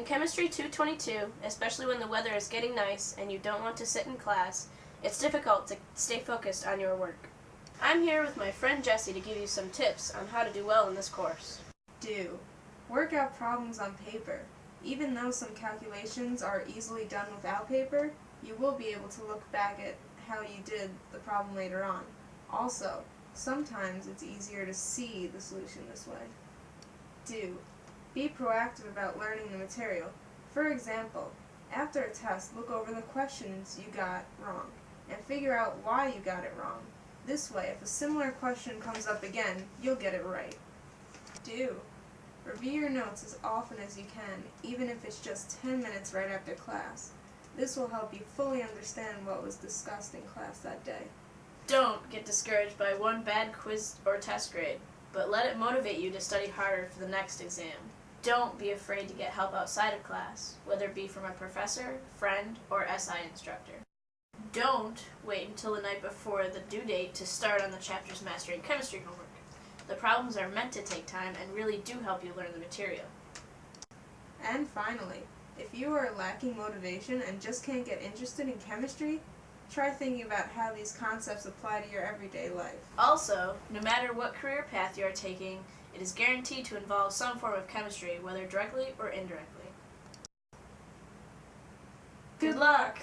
In Chemistry 222, especially when the weather is getting nice and you don't want to sit in class, it's difficult to stay focused on your work. I'm here with my friend Jesse to give you some tips on how to do well in this course. Do. Work out problems on paper. Even though some calculations are easily done without paper, you will be able to look back at how you did the problem later on. Also, sometimes it's easier to see the solution this way. Do. Be proactive about learning the material. For example, after a test, look over the questions you got wrong and figure out why you got it wrong. This way, if a similar question comes up again, you'll get it right. Do. Review your notes as often as you can, even if it's just 10 minutes right after class. This will help you fully understand what was discussed in class that day. Don't get discouraged by one bad quiz or test grade, but let it motivate you to study harder for the next exam. Don't be afraid to get help outside of class, whether it be from a professor, friend, or SI instructor. Don't wait until the night before the due date to start on the chapter's Mastering Chemistry homework. The problems are meant to take time and really do help you learn the material. And finally, if you are lacking motivation and just can't get interested in chemistry, try thinking about how these concepts apply to your everyday life. Also, no matter what career path you are taking, it is guaranteed to involve some form of chemistry, whether directly or indirectly. Good luck!